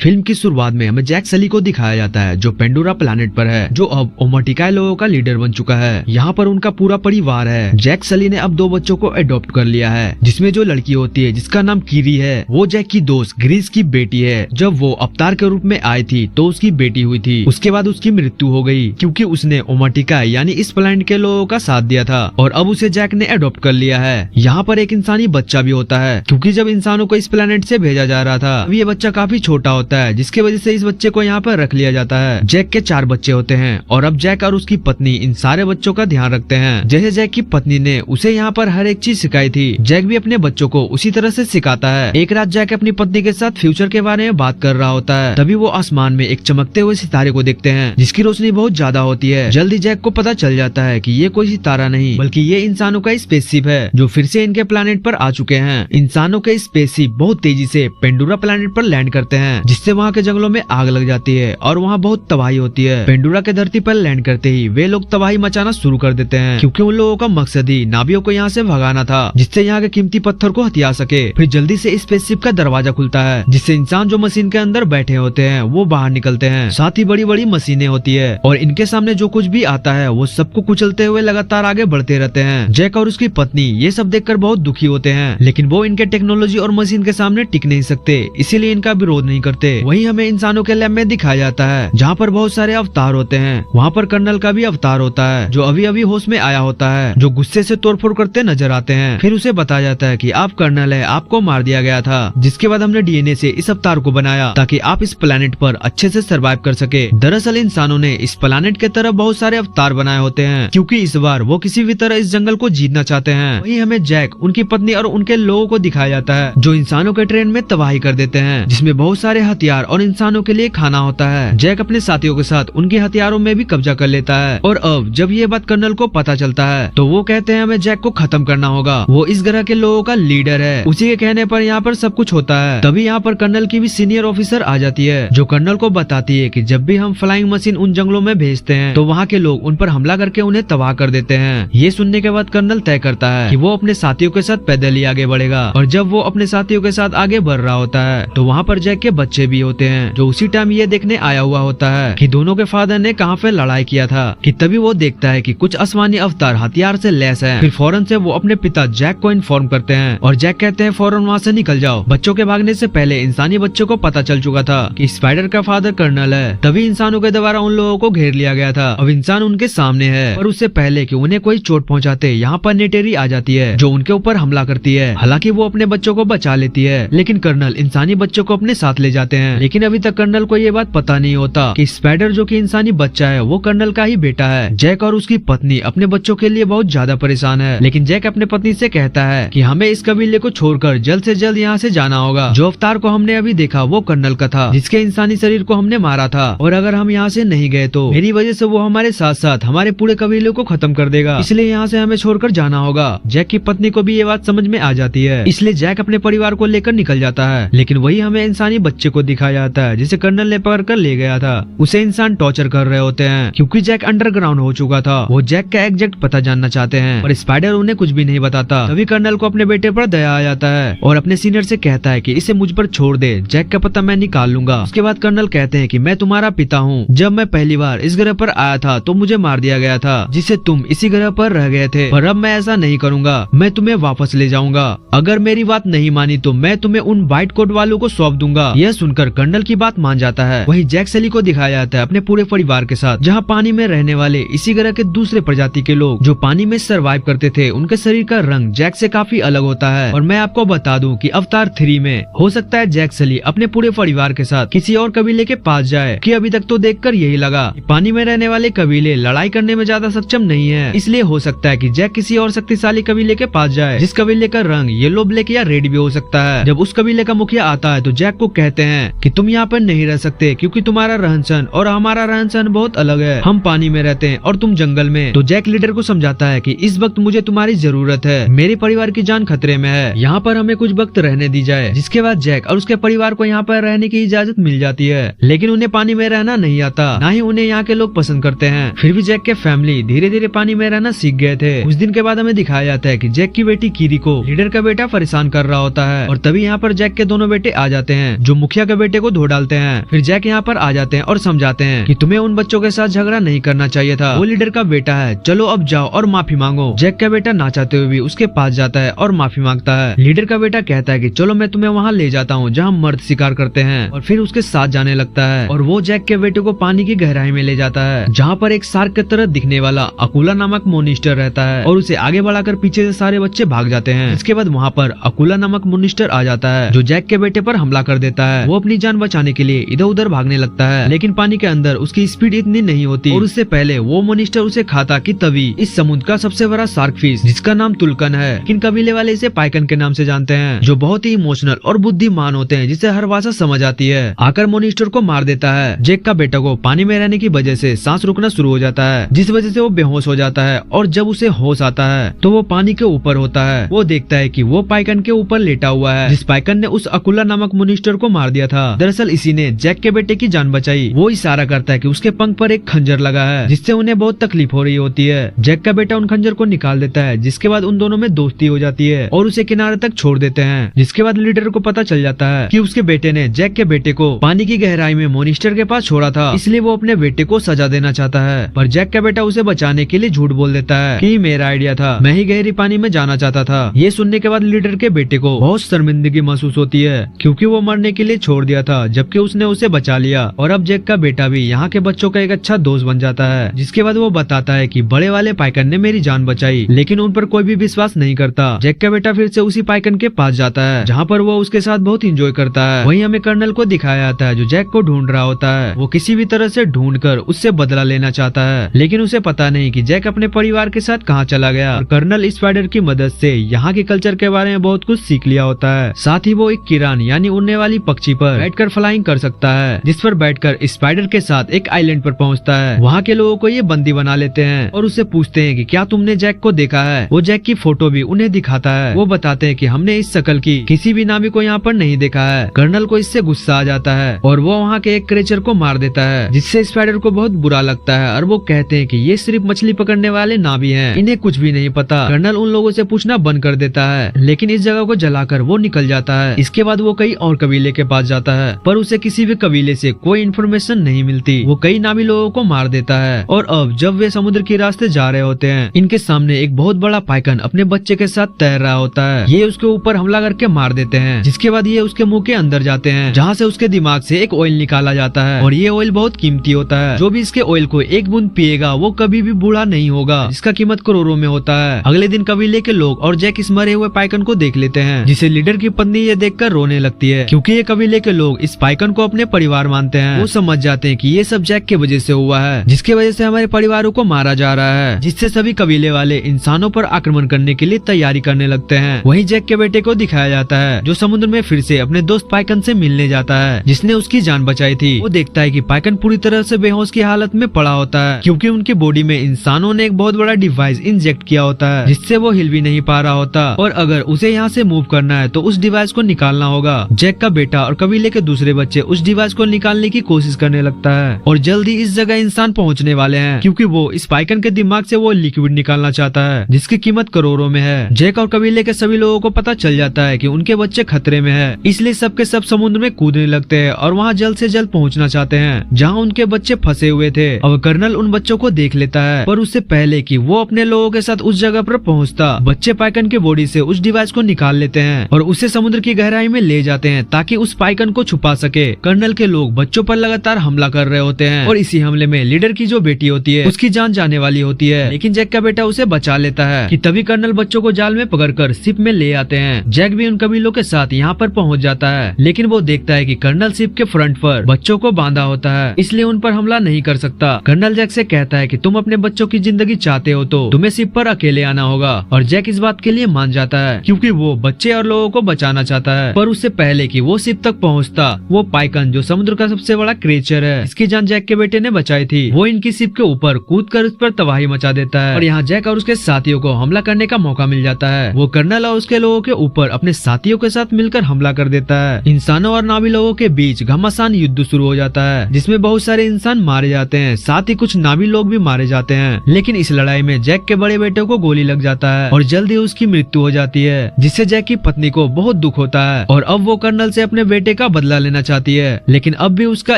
Film की शुरुआत में हमें जैक सली को दिखाया जाता है जो पेंडोरा प्लैनेट पर है, जो अब ओमटिकाई लोगों का लीडर बन चुका है। यहाँ पर उनका पूरा परिवार है। जैक सली ने अब 2 बच्चों को अडॉप्ट कर लिया है, जिसमें जो लड़की होती है जिसका नाम कीरी है, वो जैक की दोस्त ग्रीस की बेटी है। जब वो अवतार के रूप में आई थी तो उसकी बेटी हुई थी। उसके बाद उसकी मृत्यु हो गई क्योंकि उसने ओमटिकाई यानी इस प्लैनेट के लोगों का साथ दिया था और अब उसे जैक ने अडॉप्ट कर लिया है। यहाँ पर एक इंसानी बच्चा भी होता है क्योंकि जब इंसानों को इस प्लैनेट से भेजा जा रहा था अब ये बच्चा काफी छोटा होता है, जिसकी वजह से इस बच्चे को यहाँ पर रख लिया जाता है। जैक के 4 बच्चे होते हैं और अब जैक और उसकी पत्नी इन सारे बच्चों का ध्यान रखते हैं। जैसे जैक की पत्नी ने उसे यहाँ पर हर एक चीज सिखाई थी, जैक भी अपने बच्चों को उसी तरह से सिखाता है। एक रात जैक अपनी पत्नी के साथ फ्यूचर के बारे में बात कर रहा होता है, तभी वो आसमान में एक चमकते हुए सितारे को देखते हैं जिसकी रोशनी बहुत ज्यादा होती है। जल्दी जैक को पता चल जाता है कि ये कोई सितारा नहीं बल्कि ये इंसानों का स्पेसशिप है जो फिर से इनके प्लैनेट पर आ चुके हैं। इंसानों के स्पेसशिप बहुत तेजी से पेंडोरा प्लैनेट पर लैंड करते हैं, जिससे वहाँ के जंगलों में आग लग जाती है और वहाँ बहुत तबाही होती है। पेंडोरा के धरती पर लैंड करते ही वे लोग तबाही मचाना शुरू कर देते हैं क्योंकि उन लोगों का मकसद ही नावियों को यहाँ से भगाना था, जिससे यहाँ के कीमती पत्थर को हथिया सके। फिर जल्दी से स्पेसशिप का दरवाजा खुलता है, जिससे इंसान जो मशीन के अंदर बैठे होते हैं वो बाहर निकलते हैं। साथ ही बड़ी बड़ी मशीनें होती है और इनके सामने जो कुछ भी आता है वो सबको कुचलते हुए लगातार आगे बढ़ते रहते हैं। जैक और उसकी पत्नी ये सब देखकर बहुत दुखी होते हैं, लेकिन वो इनके टेक्नोलॉजी और मशीन के सामने टिक नहीं सकते, इसीलिए इनका विरोध नहीं करते। वहीं हमें इंसानों के लैब में दिखाया जाता है जहाँ पर बहुत सारे अवतार होते हैं। वहाँ पर कर्नल का भी अवतार होता है जो अभी अभी होश में आया होता है, जो गुस्से से तोड़फोड़ करते नजर आते हैं। फिर उसे बताया जाता है कि आप कर्नल है, आपको मार दिया गया था, जिसके बाद हमने डीएनए से इस अवतार को बनाया ताकि आप इस प्लैनेट पर अच्छे से सर्वाइव कर सके। दरअसल इंसानों ने इस प्लैनेट के तरफ बहुत सारे अवतार बनाए होते हैं क्योंकि इस बार वो किसी भी तरह इस जंगल को जीतना चाहते हैं। वहीं हमें जैक, उनकी पत्नी और उनके लोगों को दिखाया जाता है जो इंसानों के ट्रेन में तबाही कर देते हैं, जिसमें बहुत सारे हथियार और इंसानों के लिए खाना होता है। जैक अपने साथियों के साथ उनके हथियारों में भी कब्जा कर लेता है और अब जब ये बात कर्नल को पता चलता है तो वो कहते हैं हमें जैक को खत्म करना होगा, वो इस ग्रह के लोगों का लीडर है। उसी के कहने पर यहाँ पर सब कुछ होता है। तभी यहाँ पर कर्नल की भी सीनियर ऑफिसर आ जाती है जो कर्नल को बताती है कि जब भी हम फ्लाइंग मशीन उन जंगलों में भेजते हैं तो वहाँ के लोग उन पर हमला करके उन्हें तबाह कर देते हैं। ये सुनने के बाद कर्नल तय करता है कि वो अपने साथियों के साथ पैदल ही आगे बढ़ेगा और जब वो अपने साथियों के साथ आगे बढ़ रहा होता है तो वहाँ पर जैक के बच्चे भी होते हैं जो उसी टाइम ये देखने आया हुआ होता है कि दोनों के फादर ने कहाँ पे लड़ाई किया था। कि तभी वो देखता है कि कुछ आसमानी अवतार हथियार से लैस हैं। फिर फौरन से वो अपने पिता जैक को इन्फॉर्म करते हैं और जैक कहते हैं फौरन वहाँ से निकल जाओ। बच्चों के भागने से पहले इंसानी बच्चों को पता चल चुका था कि स्पाइडर का फादर कर्नल है। तभी इंसानों के द्वारा उन लोगों को घेर लिया गया था। अब इंसान उनके सामने है और उससे पहले कि उन्हें कोई चोट पहुंचाते यहाँ पर नेटेरी आ जाती है जो उनके ऊपर हमला करती है। हालांकि वो अपने बच्चों को बचा लेती है, लेकिन कर्नल इंसानी बच्चों को अपने साथ ले जाते हैं। लेकिन अभी तक कर्नल को ये बात पता नहीं होता कि स्पाइडर जो कि इंसानी बच्चा है वो कर्नल का ही बेटा है। जैक और उसकी पत्नी अपने बच्चों के लिए बहुत ज्यादा परेशान है, लेकिन जैक अपने पत्नी से कहता है कि हमें इस कबीले को छोड़कर जल्द से जल्द यहाँ से जाना होगा। जो अवतार को हमने अभी देखा वो कर्नल का था जिसके इंसानी शरीर को हमने मारा था, और अगर हम यहाँ से नहीं गए तो मेरी वजह से वो हमारे साथ साथ हमारे पूरे कबीले को खत्म कर देगा, इसलिए यहाँ से हमें छोड़कर जाना होगा। जैक की पत्नी को भी ये बात समझ में आ जाती है, इसलिए जैक अपने परिवार को लेकर निकल जाता है। लेकिन वही हमें इंसानी बच्चे को दिखाया जाता है जिसे कर्नल ने पकड़ कर ले गया था। उसे इंसान टॉर्चर कर रहे होते हैं क्योंकि जैक अंडरग्राउंड हो चुका था। वो जैक का एग्जैक्ट पता जानना चाहते हैं और स्पाइडर उन्हें कुछ भी नहीं बताता। तभी कर्नल को अपने बेटे पर दया आ जाता है और अपने सीनियर से कहता है कि इसे मुझ पर छोड़ दे, जैक का पता मैं निकाल लूंगा। उसके बाद कर्नल कहते हैं कि मैं तुम्हारा पिता हूँ। जब मैं पहली बार इस ग्रह पर आया था तो मुझे मार दिया गया था जिससे तुम इसी ग्रह पर रह गए थे, पर अब मैं ऐसा नहीं करूंगा, मैं तुम्हें वापस ले जाऊंगा। अगर मेरी बात नहीं मानी तो मैं तुम्हें उन व्हाइट कोट वालों को सौंप दूंगा। यह सुनकर कर्नल की बात मान जाता है। वहीं जैक सली को दिखाया जाता है अपने पूरे परिवार के साथ, जहाँ पानी में रहने वाले इसी ग्रह के दूसरे प्रजाति के लोग जो पानी में सरवाइव करते थे, उनके शरीर का रंग जैक से काफी अलग होता है। और मैं आपको बता दूं कि अवतार 3 में हो सकता है जैक सली अपने पूरे परिवार के साथ किसी और कबीले के पास जाए, कि अभी तक तो देखकर यही लगा कि पानी में रहने वाले कबीले लड़ाई करने में ज्यादा सक्षम नहीं है, इसलिए हो सकता है कि जैक किसी और शक्तिशाली कबीले के पास जाए जिस कबीले का रंग येलो, ब्लैक या रेड भी हो सकता है। जब उस कबीले का मुखिया आता है तो जैक को कहते हैं कि तुम यहाँ पर नहीं रह सकते क्योंकि तुम्हारा रहन सहन और हमारा रहन सहन बहुत अलग है, हम पानी में रहते हैं और तुम जंगल में। तो जैक लीडर को समझाता है कि इस वक्त मुझे तुम्हारी जरूरत है, मेरे परिवार की जान खतरे में है, यहाँ पर हमें कुछ वक्त रहने दी जाए। जिसके बाद जैक और उसके परिवार को यहाँ पर रहने की इजाजत मिल जाती है, लेकिन उन्हें पानी में रहना नहीं आता, ना ही उन्हें यहाँ के लोग पसंद करते हैं। फिर भी जैक के फैमिली धीरे धीरे पानी में रहना सीख गए थे। कुछ दिन के बाद हमें दिखाया जाता है कि जैक की बेटी कीरी को लीडर का बेटा परेशान कर रहा होता है, और तभी यहाँ पर जैक के दोनों बेटे आ जाते हैं जो मुखिया के बेटे को धो डालते हैं। फिर जैक यहाँ पर आ जाते हैं और समझाते हैं कि तुम्हें उन बच्चों के साथ झगड़ा नहीं करना चाहिए था, वो लीडर का बेटा है, चलो अब जाओ और माफी मांगो। जैक का बेटा ना चाहते हुए भी उसके पास जाता है और माफी मांगता है। लीडर का बेटा कहता है कि चलो मैं तुम्हें वहाँ ले जाता हूँ जहाँ मर्द शिकार करते हैं, और फिर उसके साथ जाने लगता है और वो जैक के बेटे को पानी की गहराई में ले जाता है जहाँ पर एक शार्क की तरह दिखने वाला अकुला नामक मोनिस्टर रहता है और उसे आगे बढ़ाकर पीछे से सारे बच्चे भाग जाते हैं। इसके बाद वहाँ पर अकुला नामक मोनिस्टर आ जाता है जो जैक के बेटे पर हमला कर देता है। वो अपनी जान बचाने के लिए इधर उधर भागने लगता है, लेकिन पानी के अंदर उसकी स्पीड इतनी नहीं होती और उससे पहले वो मोनिस्टर उसे खाता कि तभी इस समुद्र का सबसे बड़ा शार्क फिश जिसका नाम तुलकन है, लेकिन कबीले वाले इसे पाइकन के नाम से जानते हैं, जो बहुत ही इमोशनल और बुद्धिमान होते हैं जिसे हर भाषा समझ आती है, आकर मोनिस्टर को मार देता है। जैक का बेटा को पानी में रहने की वजह से सांस रुकना शुरू हो जाता है, जिस वजह से वो बेहोश हो जाता है और जब उसे होश आता है तो वो पानी के ऊपर होता है। वो देखता है कि वो पाइकन के ऊपर लेटा हुआ है जिस पाइकन ने उस अकुला नामक मोनिस्टर को मार दिया था। दरअसल इसी ने जैक के बेटे की जान बचाई। वो इशारा करता है कि उसके पंख पर एक खंजर लगा है जिससे उन्हें बहुत तकलीफ हो रही होती है। जैक का बेटा उन खंजर को निकाल देता है, जिसके बाद उन दोनों में दोस्ती हो जाती है और उसे किनारे तक छोड़ देते हैं। जिसके बाद लीडर को पता चल जाता है कि उसके बेटे ने जैक के बेटे को पानी की गहराई में मोनिस्टर के पास छोड़ा था, इसलिए वो अपने बेटे को सजा देना चाहता है। पर जैक का बेटा उसे बचाने के लिए झूठ बोल देता है कि मेरा आइडिया था, मैं ही गहरी पानी में जाना चाहता था। ये सुनने के बाद लीडर के बेटे को बहुत शर्मिंदगी महसूस होती है क्योंकि वो मरने के लिए छोड़ दिया था जबकि उसने उसे बचा लिया। और अब जैक का बेटा भी यहाँ के बच्चों का एक अच्छा दोस्त बन जाता है। जिसके बाद वो बताता है कि बड़े वाले पाइकन ने मेरी जान बचाई, लेकिन उन पर कोई भी विश्वास नहीं करता। जैक का बेटा फिर से उसी पाइकन के पास जाता है जहाँ पर वो उसके साथ बहुत इंजॉय करता है। वहीं हमें कर्नल को दिखाया जाता है जो जैक को ढूंढ रहा होता है। वो किसी भी तरह से ढूंढकर उससे बदला लेना चाहता है, लेकिन उसे पता नहीं कि जैक अपने परिवार के साथ कहाँ चला गया। और कर्नल स्पाइडर की मदद से यहाँ के कल्चर के बारे में बहुत कुछ सीख लिया होता है। साथ ही वो एक किरान यानी उड़ने वाली पक्षी पर बैठकर फ्लाइंग कर सकता है, जिस पर बैठकर स्पाइडर के साथ एक आइलैंड पर पहुँचता है। वहाँ के लोगों को ये बंदी बना लेते हैं और उससे पूछते हैं कि क्या तुमने जैक को देखा है। वो जैक की फोटो भी उन्हें दिखाता है। वो बताते हैं कि हमने इस शक्ल की किसी भी नामी को यहाँ पर नहीं देखा है। कर्नल को इससे गुस्सा आ जाता है और वो वहाँ के एक क्रेचर को मार देता है, जिससे स्पाइडर को बहुत बुरा लगता है और वो कहते हैं कि ये सिर्फ मछली पकड़ने वाले नावी हैं, इन्हें कुछ भी नहीं पता। कर्नल उन लोगों से पूछना बंद कर देता है, लेकिन इस जगह को जलाकर वो निकल जाता है। इसके बाद वो कई और कबीले के पास जाता है, पर उसे किसी भी कबीले से कोई इन्फॉर्मेशन नहीं मिलती। वो कई नामी लोगों को मार देता है और अब जब वे समुद्र के रास्ते जा रहे होते हैं, इनके सामने एक बहुत बड़ा पाइकन अपने बच्चे के साथ तैर रहा होता है। ये उसके ऊपर हमला करके मार देते हैं, जिसके बाद ये उसके मुंह के अंदर जाते हैं जहाँ से उसके दिमाग से एक ऑयल निकाला जाता है और ये ऑयल बहुत कीमती होता है। जो भी इसके ऑयल को एक बूंद पिएगा वो कभी भी बूढ़ा नहीं होगा, जिसका कीमत करोड़ों में होता है। अगले दिन कबीले के लोग और जैक इस मरे हुए पाइकन को देख लेते हैं, जिसे लीडर की पत्नी ये देखकर रोने लगती है क्योंकि ये कबीले के लोग इस पाइकन को अपने परिवार मानते हैं। वो समझ जाते हैं कि ये सब जैक की वजह से हुआ है, जिसकी वजह से हमारे परिवारों को मारा जा रहा है, जिससे सभी कबीले वाले इंसानों पर आक्रमण करने के लिए तैयारी करने लगते हैं। वहीं जैक के बेटे को दिखाया जाता है जो समुद्र में फिर से अपने दोस्त पाइकन से मिलने जाता है जिसने उसकी जान बचाई थी। वो देखता है कि पाइकन पूरी तरह से बेहोश की हालत में पड़ा होता है क्योंकि उनकी बॉडी में इंसानों ने एक बहुत बड़ा डिवाइस इंजेक्ट किया होता है, जिससे वो हिल भी नहीं पा रहा होता और अगर उसे यहाँ से मूव करना है तो उस डिवाइस को निकालना होगा। जैक का बेटा और कबीले के दूसरे बच्चे उस डिवाइस को निकालने की कोशिश करने लगता है और जल्दी इस जगह इंसान पहुँचने वाले हैं क्योंकि वो इस पाइकन के दिमाग से वो लिक्विड निकालना चाहता है जिसकी कीमत करोड़ों में है। जैक और कबीले के सभी लोगों को पता चल जाता है कि उनके बच्चे खतरे में है, इसलिए सबके सब समुद्र में कूदने लगते हैं और वहाँ जल्द से जल्द पहुँचना चाहते हैं जहाँ उनके बच्चे फंसे हुए थे। अब कर्नल उन बच्चों को देख लेता है, पर उससे पहले कि वो अपने लोगों के साथ उस जगह पर पहुँचता, बच्चे पाइकन के बॉडी से उस डिवाइस को निकाल लेते हैं और उसे समुद्र की गहराई में ले जाते हैं ताकि उस पाइकन को छुपा सके। कर्नल के लोग बच्चों पर लगातार हमला कर रहे होते हैं और इसी हमले में लीडर की जो बेटी होती है उसकी जान जाने वाली होती है, लेकिन जैक का बेटा उसे बचा लेता है कि तभी कर्नल बच्चों को जाल में पकड़कर शिप में ले आते हैं। जैक भी उन कबीलों के साथ यहाँ पर पहुँच जाता है, लेकिन वो देखता है कि कर्नल शिप के फ्रंट पर बच्चों को बांधा होता है, इसलिए उन पर हमला नहीं कर सकता। कर्नल जैक से कहता है कि तुम अपने बच्चों की जिंदगी चाहते हो तो तुम्हें शिप पर अकेले आना होगा और जैक इस बात के लिए मान जाता है क्योंकि वो बच्चे और लोगों को बचाना चाहता है। पर उससे पहले कि वो शिप तक पहुँचता, वो पाइकन जो समुद्र का सबसे बड़ा क्रिएचर है, इसकी जान जैक के बेटे ने बचाई थी, वो इनकी शिप के ऊपर कूदकर उस पर तबाही मचा देता है और यहाँ जैक और उसके साथियों को हमला करने का मौका मिल जाता है। वो कर्नल और उसके लोगों के ऊपर अपने साथियों के साथ मिलकर हमला कर देता है। इंसानों और नावी लोगों के बीच घमासान युद्ध शुरू हो जाता है जिसमें बहुत सारे इंसान मारे जाते हैं, साथ ही कुछ नावी लोग भी मारे जाते हैं। लेकिन इस लड़ाई में जैक के बड़े बेटे को गोली लग जाता है और जल्दी उसकी मृत्यु हो जाती है, जिससे जैक की पत्नी को बहुत दुख होता है और अब वो कर्नल से अपने बेटे का बदला लेना चाहती है, लेकिन अब भी उसका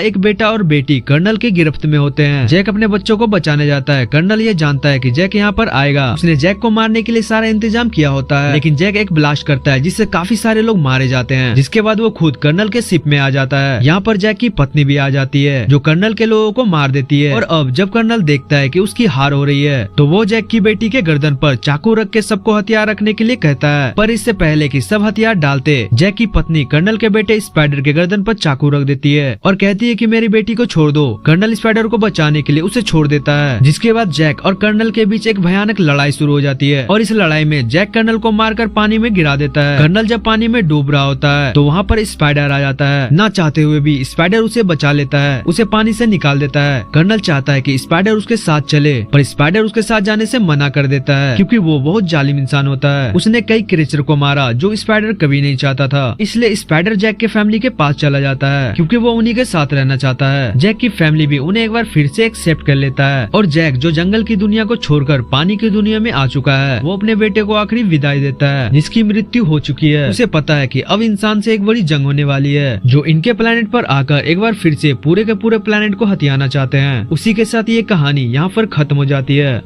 एक बेटा और बेटी कर्नल की गिरफ्त में होते हैं। जैक अपने बच्चों को बचाने जाता है। कर्नल ये जानता है कि जैक यहाँ पर आएगा। उसने जैक को मारने के लिए सारा इंतजाम किया होता है, लेकिन जैक एक ब्लास्ट करता है जिससे काफी सारे लोग मारे जाते हैं, जिसके बाद वो खुद कर्नल के शिप में आ जाता है। यहाँ पर जैक की पत्नी भी आ जाती है जो कर्नल के लोगों को मार देती है। और अब जब कर्नल देखता है कि उसकी हार हो रही है तो वो जैक की बेटी के गर्दन पर चाकू रख के सबको हथियार रखने के लिए कहता है। पर इससे पहले कि सब हथियार डालते, जैक की पत्नी कर्नल के बेटे स्पाइडर के गर्दन पर चाकू रख देती है और कहती है कि मेरी बेटी को छोड़ दो। कर्नल स्पाइडर को बचाने के लिए उसे छोड़ देता है, जिसके बाद जैक और कर्नल के बीच एक भयानक लड़ाई शुरू हो जाती है। और इस लड़ाई में जैक कर्नल को मारकर पानी में गिरा देता है। कर्नल जब पानी में डूब रहा होता है तो वहाँ पर स्पाइडर आ जाता है। ना चाहते हुए भी स्पाइडर उसे बचा लेता है, उसे पानी से निकाल देता है। कर्नल चाहता है कि स्पाइडर उसके साथ चले, पर स्पाइडर उसके साथ जाने से मना कर देता है क्योंकि वो बहुत जालिम इंसान होता है। उसने कई क्रीचर को मारा जो स्पाइडर कभी नहीं चाहता था, इसलिए स्पाइडर जैक के फैमिली के पास चला जाता है क्योंकि वो उन्हीं के साथ रहना चाहता है। जैक की फैमिली भी उन्हें एक बार फिर से एक्सेप्ट कर लेता है और जैक जो जंगल की दुनिया को छोड़कर पानी की दुनिया में आ चुका है, वो अपने बेटे को आखिरी विदाई देता है जिसकी मृत्यु हो चुकी है। उसे पता है कि अब इंसान से एक बड़ी जंग होने वाली है जो इनके प्लेनेट पर आकर एक बार फिर से पूरे के पूरे प्लेनेट को हथियाना चाहते हैं। उसी के साथ ये कहानी यहाँ पर खत्म हो जाती है।